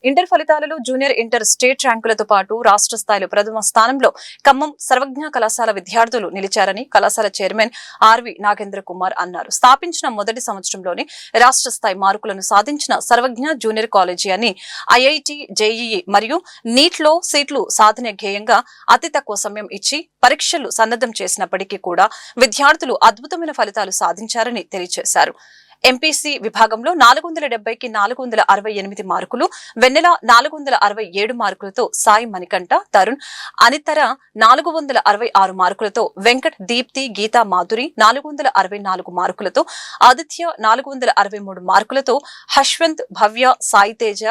Inter ఫలితాలలో junior inter state ర్యాంకులతో పాటు రాష్ట్ర స్థాయిలో ప్రథమ స్థానంలో ఖమ్మం సర్వజ్ఞ కళాశాల విద్యార్థులు నిలిచారని కళాశాల చైర్మన్ ఆర్వి నాగేంద్ర కుమార్ అన్నారు. స్థాపించిన మొదటి సంవత్సరంలోనే రాష్ట్ర స్థాయి మార్కులను సాధించిన సర్వజ్ఞ జూనియర్ కాలేజీ అని ఐఐటి, జేఈఈ మరియు నీట్లో సీట్లు సాధన ధ్యేయంగా అతి తక్కువ సమయం ఇచ్చి పరీక్షలు సన్నద్ధం చేసినప్పటికీ కూడా విద్యార్థులు అద్భుతమైన ఫలితాలు సాధించారని తెలియజేశారు. ఎంపీసీ విభాగంలో 470కి 468 మార్కులు, వెన్నెల 467 మార్కులతో, సాయి మణికంఠ, తరుణ్, అనితర 466 మార్కులతో, వెంకట్, దీప్తి, గీతా మాధురి 464 మార్కులతో, ఆదిత్య 463 మార్కులతో, హశ్వంత్, భవ్య, సాయి తేజ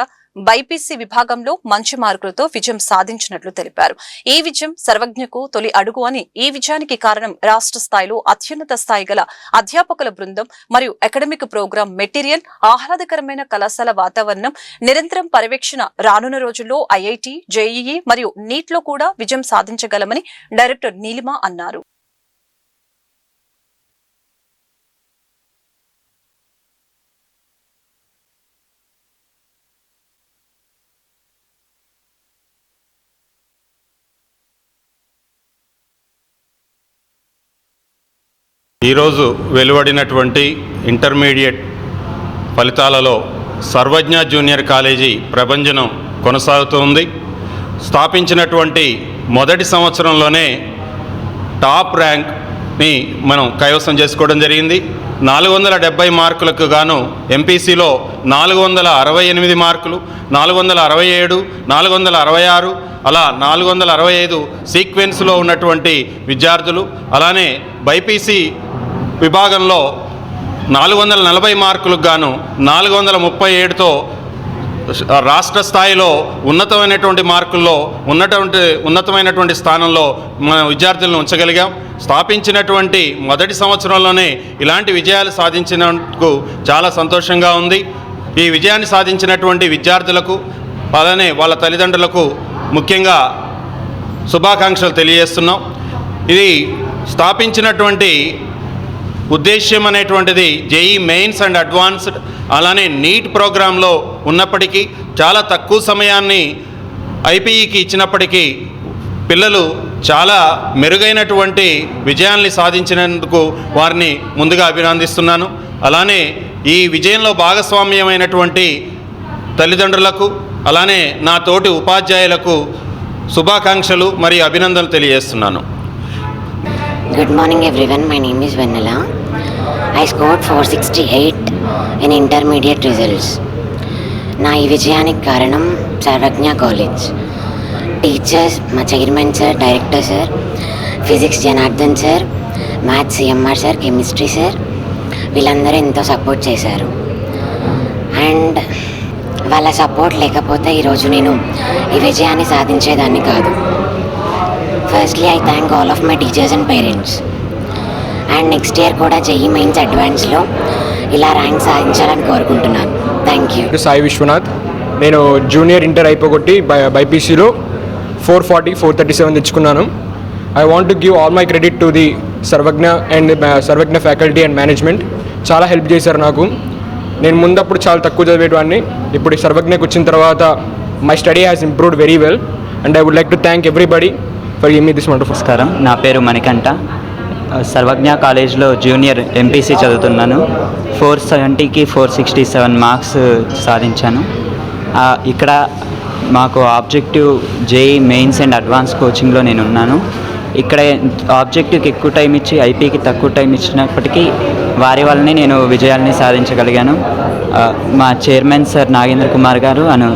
బైపీసీ విభాగంలో మంచి మార్కులతో విజయం సాధించినట్లు తెలిపారు. ఈ విజయం సర్వజ్ఞకు తొలి అడుగు అని, ఈ విజయానికి కారణం రాష్ట్ర స్థాయిలో అత్యున్నత స్థాయి గల అధ్యాపకుల బృందం మరియు అకాడమిక్ ప్రోగ్రాం మెటీరియల్, ఆహ్లాదకరమైన కళాశాల వాతావరణం, నిరంతరం పర్యవేక్షణ రానున్న రోజుల్లో ఐఐటి, జేఈఈ మరియు నీట్లో కూడా విజయం సాధించగలమని డైరెక్టర్ నీలిమ అన్నారు. ఈరోజు వెలువడినటువంటి ఇంటర్మీడియట్ ఫలితాలలో సర్వజ్ఞ జూనియర్ కాలేజీ ప్రభంజనం కొనసాగుతుంది. స్థాపించినటువంటి మొదటి సంవత్సరంలోనే టాప్ ర్యాంక్ని మనం కైవసం చేసుకోవడం జరిగింది. 470 మార్కులకు గాను ఎంపీసీలో 468 మార్కులు, 467, 466 అలా 465 సీక్వెన్స్లో ఉన్నటువంటి విద్యార్థులు, అలానే బైపీసీ విభాగంలో 440 మార్కులకు గాను 437తో రాష్ట్ర స్థాయిలో ఉన్నతమైనటువంటి మార్కుల్లో ఉన్నతమైనటువంటి స్థానంలో మన విద్యార్థులను ఉంచగలిగాం. స్థాపించినటువంటి మొదటి సంవత్సరంలోనే ఇలాంటి విజయాలు సాధించినందుకు చాలా సంతోషంగా ఉంది. ఈ విజయాన్ని సాధించినటువంటి విద్యార్థులకు అలానే వాళ్ళ తల్లిదండ్రులకు ముఖ్యంగా శుభాకాంక్షలు తెలియజేస్తున్నాం. ఇది స్థాపించినటువంటి ఉద్దేశ్యం అనేటువంటిది జేఈ మెయిన్స్ అండ్ అడ్వాన్స్డ్ అలానే నీట్ ప్రోగ్రాంలో ఉన్నప్పటికీ చాలా తక్కువ సమయాన్ని ఐపీఈకి ఇచ్చినప్పటికీ పిల్లలు చాలా మెరుగైనటువంటి విజయాల్ని సాధించినందుకు వారిని ముందుగా అభినందిస్తున్నాను. అలానే ఈ విజయంలో భాగస్వామ్యమైనటువంటి తల్లిదండ్రులకు అలానే నా తోటి ఉపాధ్యాయులకు శుభాకాంక్షలు మరియు అభినందనలు తెలియజేస్తున్నాను. Good morning everyone, my name is Vennela. I scored 468 in intermediate results. నా ఈ విజయానికి కారణం సర్వజ్ఞ కాలేజ్ టీచర్స్, మా chairman sir, director sir, physics Janardhan sir, maths CMR sir, chemistry sir, వీళ్ళందరూ ఎంతో సపోర్ట్ చేశారు. అండ్ వాళ్ళ సపోర్ట్ లేకపోతే ఈరోజు నేను ఈ విజయాన్ని సాధించేదాన్ని కాదు. Firstly I thank all of my teachers and parents. And next year కూడా జేఈ మెయిన్స్ అడ్వాన్స్లో ఇలా ర్యాంక్ సాధించాలని కోరుకుంటున్నాను. Thank you. సాయి విశ్వనాథ్. నేను జూనియర్ ఇంటర్ అయిపోగొట్టి బైపీసీలో 440, 437 తెచ్చుకున్నాను. I want to give all my credit to the Sarvagna and Sarvagna faculty and management. చాలా హెల్ప్ చేశారు నాకు. నేను ముందప్పుడు చాలా తక్కువ చదివేవాడిని. ఇప్పుడు సర్వజ్ఞకు వచ్చిన తర్వాత my study has improved very well and I would like to thank everybody for giving me this wonderful. నమస్కారం, నా పేరు మణికంఠ. సర్వజ్ఞ కాలేజ్లో జూనియర్ ఎంపీసీ చదువుతున్నాను. 470కి 467 మార్క్స్ సాధించాను. ఇక్కడ మాకు objective JEE Mains and advance కోచింగ్లో నేను ఉన్నాను. ఇక్కడ ఆబ్జెక్టివ్కి ఎక్కువ టైం ఇచ్చి ఐపీకి తక్కువ టైం ఇచ్చినప్పటికీ వారి వల్లనే నేను విజయాల్ని సాధించగలిగాను. మా చైర్మన్ సార్ నాగేంద్ర కుమార్ గారు అను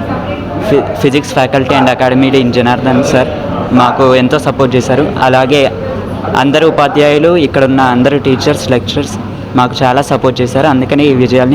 physics faculty and academy Janardhan sir మాకు ఎంతో సపోర్ట్ చేశారు. అలాగే అందరు ఉపాధ్యాయులు, ఇక్కడున్న అందరు టీచర్స్, లెక్చరర్స్ మాకు చాలా సపోర్ట్ చేశారు. అందుకని ఈ విజయాల్ని